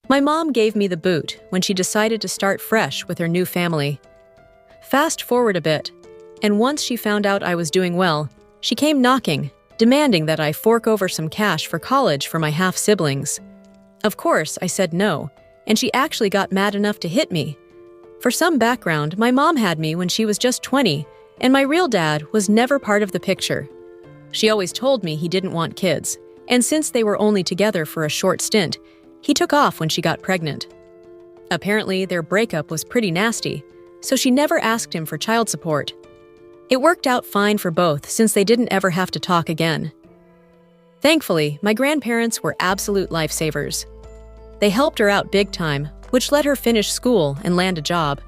My mom gave me the boot when she decided to start fresh with her new family. Fast forward a bit, and once she found out I was doing well, she came knocking, demanding that I fork over some cash for college for my half-siblings. Of course, I said no, and she actually got mad enough to hit me. For some background, my mom had me when she was just 20, and my real dad was never part of the picture. She always told me he didn't want kids, and since they were only together for a short stint, he took off when she got pregnant. Apparently, their breakup was pretty nasty, so she never asked him for child support. It worked out fine for both since they didn't ever have to talk again. Thankfully, my grandparents were absolute lifesavers. They helped her out big time, which let her finish school and land a job.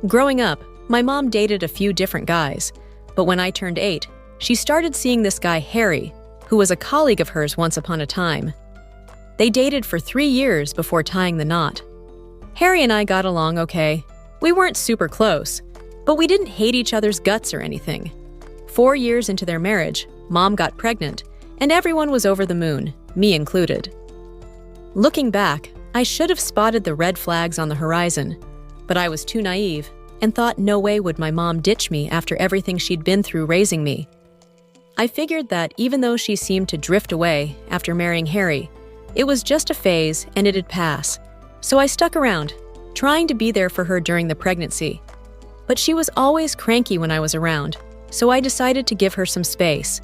Growing up, my mom dated a few different guys, but when I turned 8, she started seeing this guy Harry, who was a colleague of hers once upon a time. They dated for 3 years before tying the knot. Harry and I got along okay. We weren't super close, but we didn't hate each other's guts or anything. 4 years into their marriage, Mom got pregnant, and everyone was over the moon, me included. Looking back, I should have spotted the red flags on the horizon, but I was too naive and thought no way would my mom ditch me after everything she'd been through raising me. I figured that even though she seemed to drift away after marrying Harry, it was just a phase and it'd pass, so I stuck around, trying to be there for her during the pregnancy. But she was always cranky when I was around, so I decided to give her some space.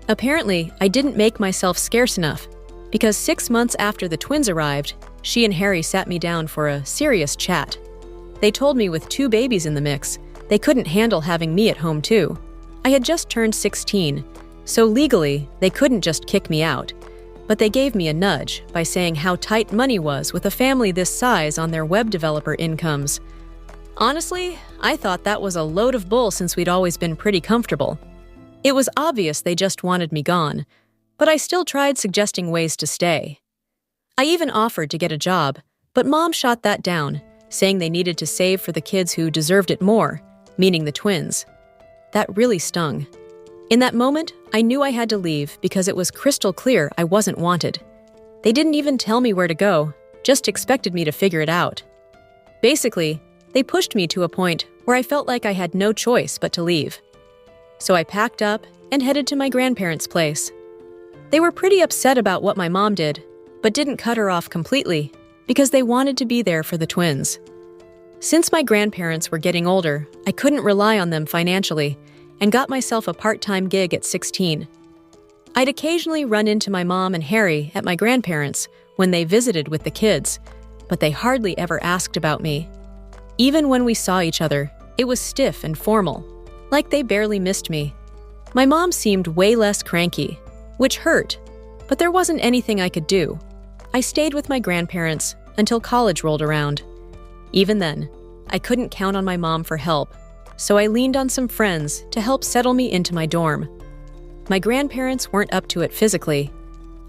Apparently, I didn't make myself scarce enough, because 6 months after the twins arrived, she and Harry sat me down for a serious chat. They told me with 2 babies in the mix, they couldn't handle having me at home too. I had just turned 16, so legally, they couldn't just kick me out. But they gave me a nudge by saying how tight money was with a family this size on their web developer incomes. Honestly, I thought that was a load of bull since we'd always been pretty comfortable. It was obvious they just wanted me gone, but I still tried suggesting ways to stay. I even offered to get a job, but Mom shot that down, saying they needed to save for the kids who deserved it more, meaning the twins. That really stung. In that moment, I knew I had to leave because it was crystal clear I wasn't wanted. They didn't even tell me where to go, just expected me to figure it out. Basically, they pushed me to a point where I felt like I had no choice but to leave. So I packed up and headed to my grandparents' place. They were pretty upset about what my mom did, but didn't cut her off completely because they wanted to be there for the twins. Since my grandparents were getting older, I couldn't rely on them financially, and got myself a part-time gig at 16. I'd occasionally run into my mom and Harry at my grandparents' when they visited with the kids, but they hardly ever asked about me. Even when we saw each other, it was stiff and formal, like they barely missed me. My mom seemed way less cranky, which hurt, but there wasn't anything I could do. I stayed with my grandparents until college rolled around. Even then, I couldn't count on my mom for help, so I leaned on some friends to help settle me into my dorm. My grandparents weren't up to it physically.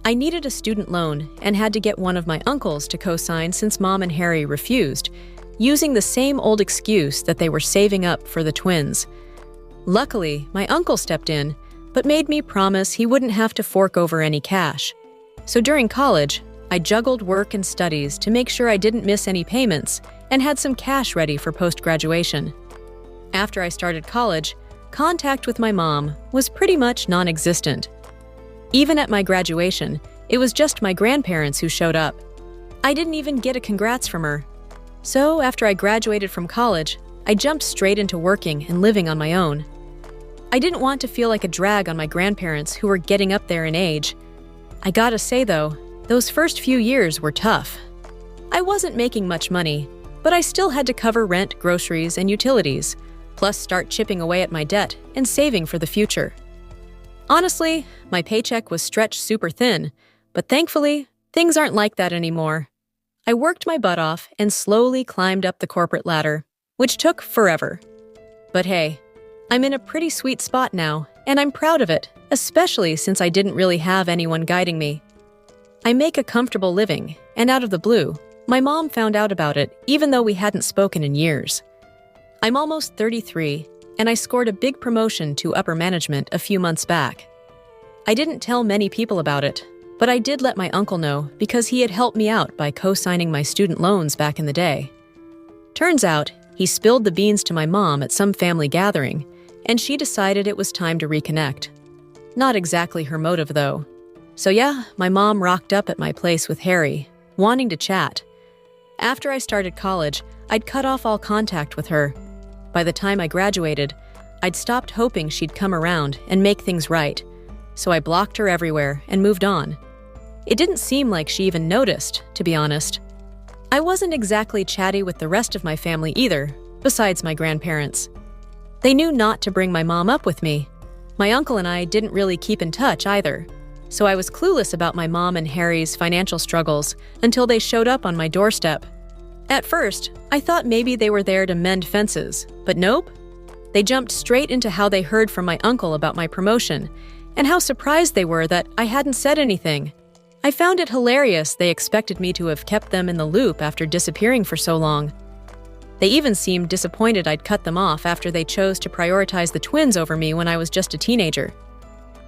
I needed a student loan and had to get one of my uncles to co-sign since Mom and Harry refused, using the same old excuse that they were saving up for the twins. Luckily, my uncle stepped in, but made me promise he wouldn't have to fork over any cash. So during college, I juggled work and studies to make sure I didn't miss any payments and had some cash ready for post-graduation. After I started college, contact with my mom was pretty much non-existent. Even at my graduation, it was just my grandparents who showed up. I didn't even get a congrats from her. So after I graduated from college, I jumped straight into working and living on my own. I didn't want to feel like a drag on my grandparents who were getting up there in age. I gotta say though, those first few years were tough. I wasn't making much money, but I still had to cover rent, groceries, and utilities, plus start chipping away at my debt and saving for the future. Honestly, my paycheck was stretched super thin, but thankfully, things aren't like that anymore. I worked my butt off and slowly climbed up the corporate ladder, which took forever. But hey, I'm in a pretty sweet spot now, and I'm proud of it, especially since I didn't really have anyone guiding me. I make a comfortable living, and out of the blue, my mom found out about it even though we hadn't spoken in years. I'm almost 33, and I scored a big promotion to upper management a few months back. I didn't tell many people about it, But I did let my uncle know because he had helped me out by co-signing my student loans back in the day. Turns out, he spilled the beans to my mom at some family gathering, and she decided it was time to reconnect. Not exactly her motive, though. So yeah, my mom rocked up at my place with Harry, wanting to chat. After I started college, I'd cut off all contact with her. By the time I graduated, I'd stopped hoping she'd come around and make things right, so I blocked her everywhere and moved on. It didn't seem like she even noticed, to be honest. I wasn't exactly chatty with the rest of my family either, besides my grandparents. They knew not to bring my mom up with me. My uncle and I didn't really keep in touch either, so I was clueless about my mom and Harry's financial struggles until they showed up on my doorstep. At first, I thought maybe they were there to mend fences, but nope. They jumped straight into how they heard from my uncle about my promotion and how surprised they were that I hadn't said anything. I found it hilarious they expected me to have kept them in the loop after disappearing for so long. They even seemed disappointed I'd cut them off after they chose to prioritize the twins over me when I was just a teenager.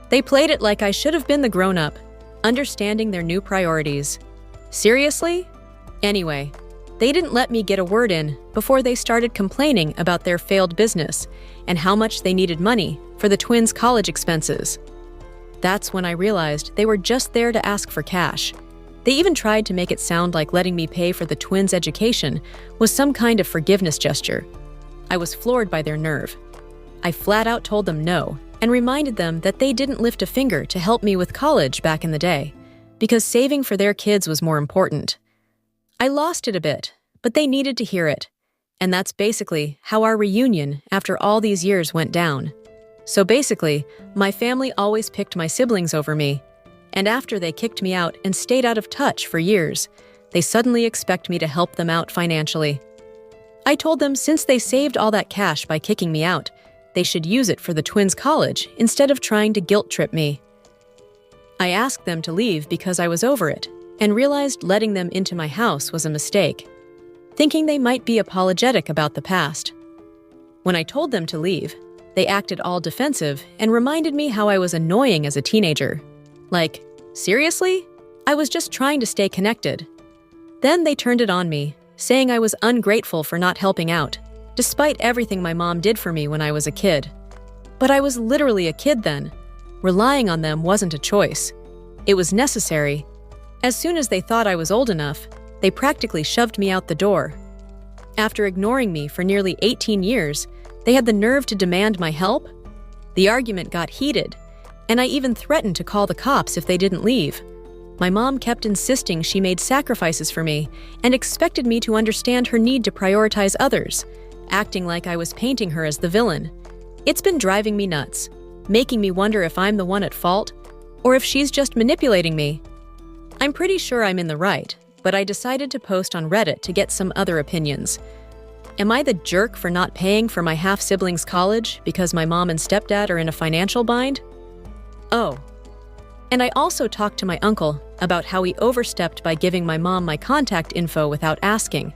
They played it like I should have been the grown-up, understanding their new priorities. Seriously? Anyway, they didn't let me get a word in before they started complaining about their failed business and how much they needed money for the twins' college expenses. That's when I realized they were just there to ask for cash. They even tried to make it sound like letting me pay for the twins' education was some kind of forgiveness gesture. I was floored by their nerve. I flat out told them no and reminded them that they didn't lift a finger to help me with college back in the day, because saving for their kids was more important. I lost it a bit, but they needed to hear it. And that's basically how our reunion after all these years went down. So basically, my family always picked my siblings over me. And after they kicked me out and stayed out of touch for years, they suddenly expect me to help them out financially. I told them since they saved all that cash by kicking me out, they should use it for the twins' college instead of trying to guilt trip me. I asked them to leave because I was over it and realized letting them into my house was a mistake, thinking they might be apologetic about the past. When I told them to leave, they acted all defensive and reminded me how I was annoying as a teenager. Like, seriously? I was just trying to stay connected. Then they turned it on me, saying I was ungrateful for not helping out, despite everything my mom did for me when I was a kid. But I was literally a kid then. Relying on them wasn't a choice. It was necessary. As soon as they thought I was old enough, they practically shoved me out the door. After ignoring me for nearly 18 years, they had the nerve to demand my help? The argument got heated, and I even threatened to call the cops if they didn't leave. My mom kept insisting she made sacrifices for me and expected me to understand her need to prioritize others, acting like I was painting her as the villain. It's been driving me nuts, making me wonder if I'm the one at fault or if she's just manipulating me. I'm pretty sure I'm in the right, but I decided to post on Reddit to get some other opinions. Am I the jerk for not paying for my half-siblings' college because my mom and stepdad are in a financial bind? Oh. And I also talked to my uncle about how he overstepped by giving my mom my contact info without asking.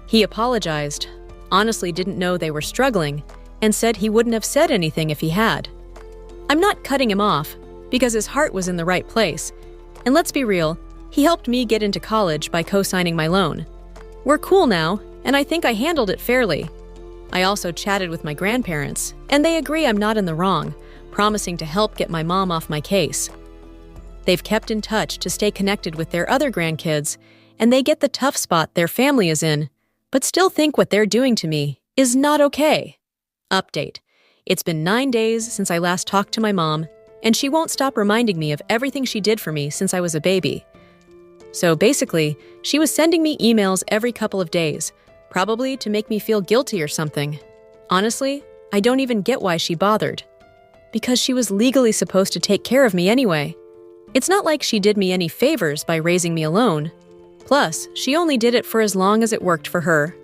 He apologized, honestly didn't know they were struggling, and said he wouldn't have said anything if he had. I'm not cutting him off, because his heart was in the right place. And let's be real, he helped me get into college by co-signing my loan. We're cool now, and I think I handled it fairly. I also chatted with my grandparents, and they agree I'm not in the wrong, promising to help get my mom off my case. They've kept in touch to stay connected with their other grandkids, and they get the tough spot their family is in, but still think what they're doing to me is not okay. Update. It's been 9 days since I last talked to my mom, and she won't stop reminding me of everything she did for me since I was a baby. So basically, she was sending me emails every couple of days, probably to make me feel guilty or something. Honestly, I don't even get why she bothered. Because she was legally supposed to take care of me anyway. It's not like she did me any favors by raising me alone. Plus, she only did it for as long as it worked for her.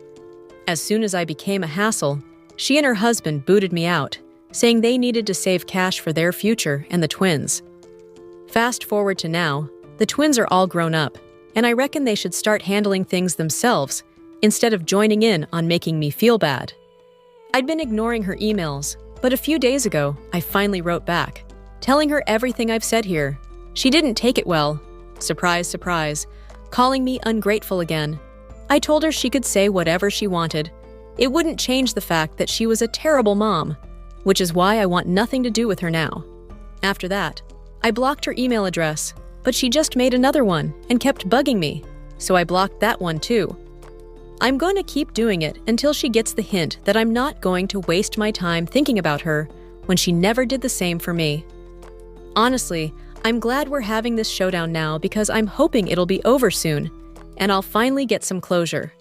As soon as I became a hassle, she and her husband booted me out, saying they needed to save cash for their future and the twins. Fast forward to now, the twins are all grown up, and I reckon they should start handling things themselves instead of joining in on making me feel bad. I'd been ignoring her emails, but a few days ago, I finally wrote back, telling her everything I've said here. She didn't take it well. Surprise, surprise, calling me ungrateful again. I told her she could say whatever she wanted. It wouldn't change the fact that she was a terrible mom, which is why I want nothing to do with her now. After that, I blocked her email address, but she just made another one and kept bugging me, so I blocked that one too. I'm going to keep doing it until she gets the hint that I'm not going to waste my time thinking about her when she never did the same for me. Honestly, I'm glad we're having this showdown now because I'm hoping it'll be over soon, and I'll finally get some closure.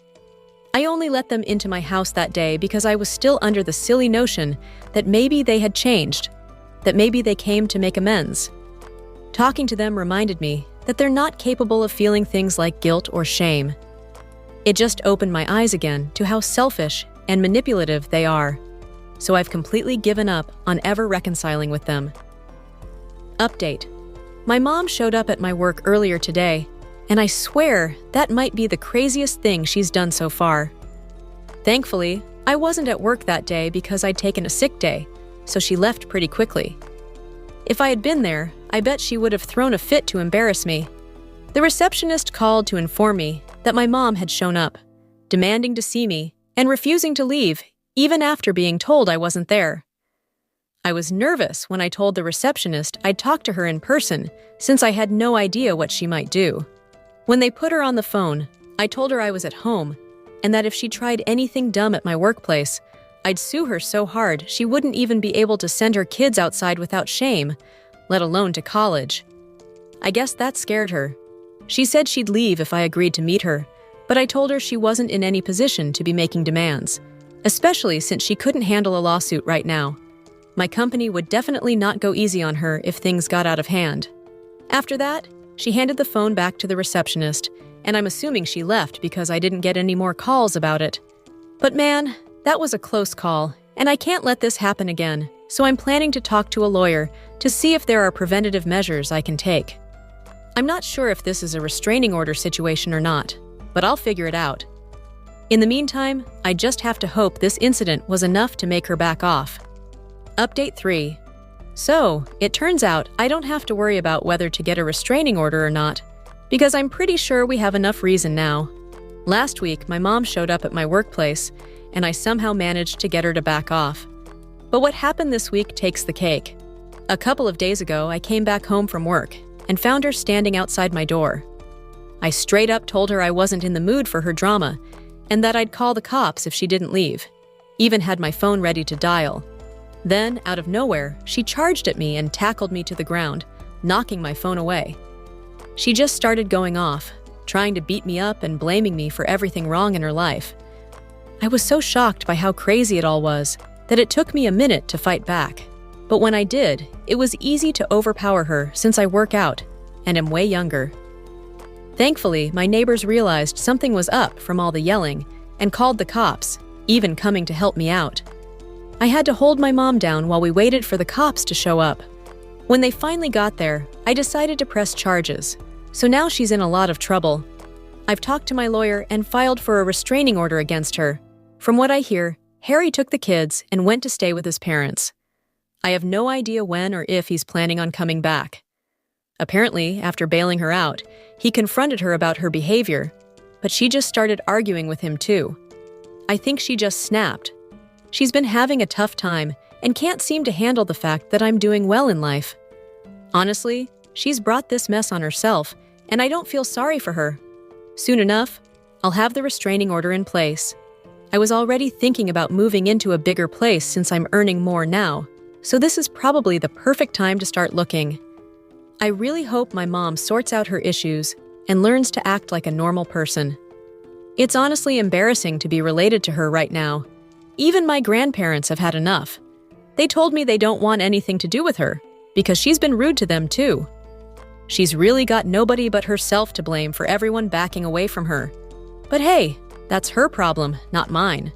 I only let them into my house that day because I was still under the silly notion that maybe they had changed, that maybe they came to make amends. Talking to them reminded me that they're not capable of feeling things like guilt or shame. It just opened my eyes again to how selfish and manipulative they are, so I've completely given up on ever reconciling with them. Update. My mom showed up at my work earlier today, and I swear that might be the craziest thing she's done so far. Thankfully, I wasn't at work that day because I'd taken a sick day, so she left pretty quickly. If I had been there, I bet she would have thrown a fit to embarrass me. The receptionist called to inform me that my mom had shown up, demanding to see me and refusing to leave even after being told I wasn't there. I was nervous when I told the receptionist I'd talk to her in person since I had no idea what she might do. When they put her on the phone, I told her I was at home and that if she tried anything dumb at my workplace, I'd sue her so hard she wouldn't even be able to send her kids outside without shame, let alone to college. I guess that scared her. She said she'd leave if I agreed to meet her, but I told her she wasn't in any position to be making demands, especially since she couldn't handle a lawsuit right now. My company would definitely not go easy on her if things got out of hand. After that, she handed the phone back to the receptionist, and I'm assuming she left because I didn't get any more calls about it. But man, that was a close call, and I can't let this happen again, so I'm planning to talk to a lawyer to see if there are preventative measures I can take. I'm not sure if this is a restraining order situation or not, but I'll figure it out. In the meantime, I just have to hope this incident was enough to make her back off. Update 3. So, it turns out I don't have to worry about whether to get a restraining order or not, because I'm pretty sure we have enough reason now. Last week, my mom showed up at my workplace, and I somehow managed to get her to back off. But what happened this week takes the cake. A couple of days ago, I came back home from work and found her standing outside my door. I straight up told her I wasn't in the mood for her drama and that I'd call the cops if she didn't leave. Even had my phone ready to dial. Then, out of nowhere, she charged at me and tackled me to the ground, knocking my phone away. She just started going off, trying to beat me up and blaming me for everything wrong in her life. I was so shocked by how crazy it all was that it took me a minute to fight back. But when I did, it was easy to overpower her since I work out and am way younger. Thankfully, my neighbors realized something was up from all the yelling and called the cops, even coming to help me out. I had to hold my mom down while we waited for the cops to show up. When they finally got there, I decided to press charges, so now she's in a lot of trouble. I've talked to my lawyer and filed for a restraining order against her. From what I hear, Harry took the kids and went to stay with his parents. I have no idea when or if he's planning on coming back. Apparently, after bailing her out, he confronted her about her behavior, but she just started arguing with him too. I think she just snapped. She's been having a tough time and can't seem to handle the fact that I'm doing well in life. Honestly, she's brought this mess on herself, and I don't feel sorry for her. Soon enough, I'll have the restraining order in place. I was already thinking about moving into a bigger place since I'm earning more now, so this is probably the perfect time to start looking. I really hope my mom sorts out her issues and learns to act like a normal person. It's honestly embarrassing to be related to her right now. Even my grandparents have had enough. They told me they don't want anything to do with her because she's been rude to them too. She's really got nobody but herself to blame for everyone backing away from her. But hey, that's her problem, not mine.